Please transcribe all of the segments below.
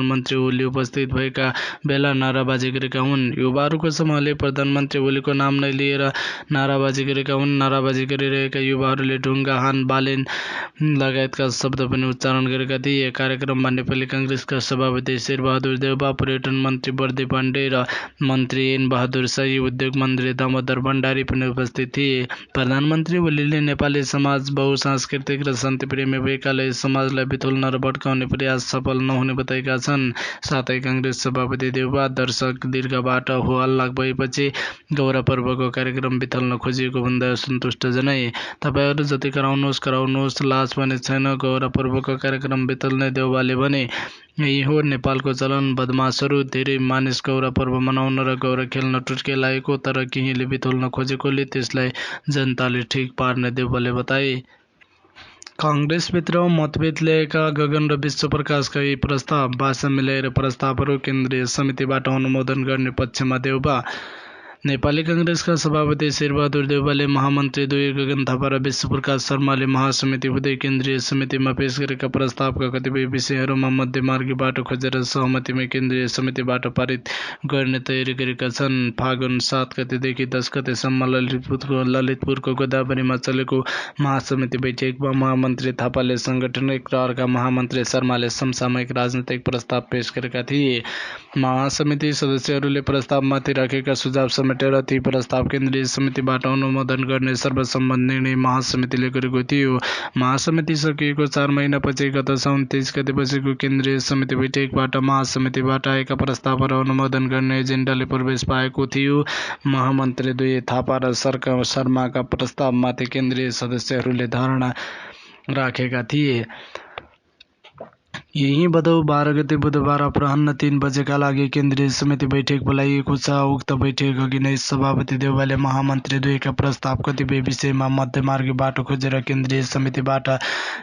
प्रधानमन्त्री ओली उपस्थित भएका बेला नाराबाजी गरेका हुन्। युवाहरूको समूहले प्रधानमन्त्री ओलीको नाम नै लिएर नाराबाजी गरेका हुन्। नाराबाजी गरिरहेका युवाहरूले ढुङ्गा, हान, बालेन लगायतका शब्द पनि उच्चारण गरेका थिए। कार्यक्रममा नेपाली कांग्रेसका सभापति शेरबहादुर देउबा, पर्यटन मन्त्री बर्दी पाण्डे र मन्त्री एन बहादुर शाही, उद्योग मन्त्री दामोदर भण्डारी पनि उपस्थित थिए। प्रधानमन्त्री ओलीले नेपाली समाज बहुसांस्कृतिक र शान्तिप्रेमी भएकाले समाजलाई बिथुल्न र भड्काउने प्रयास सफल नहुने बताएका छन्। साथै कांग्रेस सभापति देउबा दर्शक दीर्घबाट हो हल्ला भएपछि गौरा पर्वको कार्यक्रम बिथल्न खोजिएको भन्दा असन्तुष्ट जनाए। तपाईहरू जति कराउनुहोस्, लाज पनि छैन। गौरा पर्वको कार्यक्रम बिथल्ने देउबाले भने यही हो नेपालको चलन। बदमासहरू धेरै मानिस गौरा पर्व मनाउन र गौरा खेल्न टुर्के लागेको, तर केहीले बिथुल्न खोजेकोले त्यसलाई जनताले ठिक पार्ने देउबाले बताए। कांग्रेसभित्र मतभेद ल्याएका गगन र विश्वप्रकाशका यी प्रस्ताव भाषा मिलाएर प्रस्तावहरू केन्द्रीय समितिबाट अनुमोदन गर्ने पक्षमा देउबा। नेपाली कांग्रेसका सभापति शेरबहादुर देउबाले महामन्त्री 2 गगन थापा र विश्वप्रकाश शर्माले महासमिति हुँदै केन्द्रीय समितिमा पेश गरेका प्रस्तावका कतिपय विषयहरूमा मध्यमार्गी बाटो खोजेर सहमतिमै केन्द्रीय समितिबाट पारित गर्ने तयारी गरेका छन्। फागुन 7 गतेदेखि 10 गतेसम्म ललितपुरको गोदावरीमा चलेको महासमिति बैठकमा महामन्त्री थापाले सांगठनिक र अर्का महामन्त्री शर्माले समसामयिक राजनैतिक प्रस्ताव पेश गरेका थिए। महासमिति सदस्यहरूले प्रस्तावमाथि राखेका सुझाव समेटेर ती प्रस्ताव केन्द्रीय समितिबाट अनुमोदन गर्ने सर्वसम्मत निर्णय महासमितिले गरेको थियो। महासमिति सकिएको 4 महिनापछि गत साउन 23 गते बसेको केन्द्रीय समिति बैठकबाट महासमितिबाट आएका प्रस्तावहरू अनुमोदन गर्ने एजेन्डाले प्रवेश पाएको थियो। महामन्त्री 2 थापा र शर्माका प्रस्तावमाथि केन्द्रीय सदस्यहरूले धारणा राखेका थिए। यही भदौ 12 गते बुधबार अपराह्न 3 बजेका लागि केन्द्रीय समिति बैठक बोलाइएको छ। उक्त बैठक अघि नै सभापति देउबाले महामन्त्री 2 का प्रस्ताव कतिपय विषयमा मध्यमार्गी बाटो खोजेर केन्द्रीय समितिबाट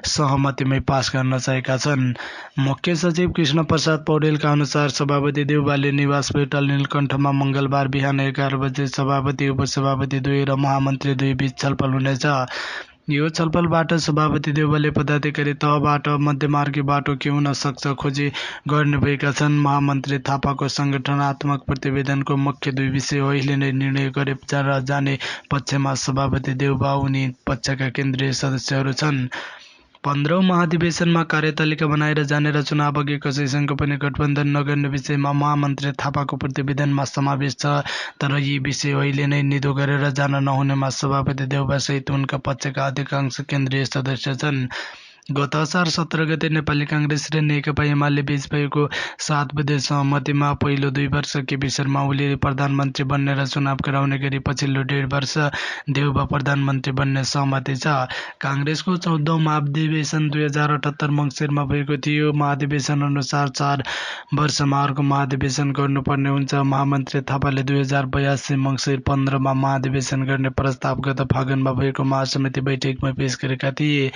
सहमतिमै पास गर्न चाहेका छन्। मुख्य सचिव कृष्ण प्रसाद पौडेलका अनुसार सभापति देउबाले निवास होटल नीलकण्ठमा मंगलबार बिहान 11 बजे सभापति, उपसभापति 2 र महामन्त्री 2 बीच छलफल हुनेछ। यो छलफलबाट सभापति देउबाले पदाधिकारी तहबाट मध्यमार्गी बाटो के हुन सक्छ खोजी गर्ने भएका छन्। महामन्त्री थापाको संगठनात्मक प्रतिवेदनको मुख्य 2 विषय अहिले नै निर्णय गरे जाने पक्षमा सभापति देउबा उनी पक्षका केन्द्रीय सदस्यहरू छन्। 15औं महाधिवेशनमा कार्यतालिका बनाएर जाने र चुनाव अघि कसैसँग पनि गठबन्धन नगर्ने विषयमा महामन्त्री थापाको प्रतिवेदनमा समावेश छ। तर यी विषय अहिले नै निधो गरेर जान नहुनेमा सभापति देउबा सहित उनका पक्षका अधिकांश केन्द्रीय सदस्य छन्। गत असार 17 गते नेपाली कांग्रेस र नेकपा एमाले बीच भएको 7 बुँदे सहमतिमा पहिलो 2 वर्ष केपी शर्मा ओली प्रधानमन्त्री बन्ने र चुनाव गराउने गरी पछिल्लो 1.5 वर्ष देउबा प्रधानमन्त्री बन्ने सहमति छ। कांग्रेसको 14औं महाधिवेशन 2078 मङ्सिरमा भएको थियो। महाधिवेशन अनुसार 4 वर्षमा अर्को महाधिवेशन गर्नुपर्ने हुन्छ। महामन्त्री थापाले 2082 मङ्सिर 15 मा महाधिवेशन गर्ने प्रस्ताव गत फागुनमा भएको महासमिति बैठकमा पेश गरेका थिए।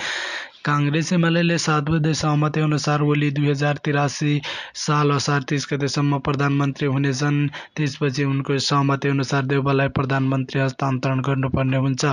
कांग्रेस एमाले 7 बुँदे सहमति अनुसार ओली 2083 साल असार 30 गतेसम्म प्रधानमन्त्री हुनेछन्। त्यसपछि उनको सहमति अनुसार देउबालाई प्रधानमन्त्री हस्तान्तरण गर्नुपर्ने हुन्छ।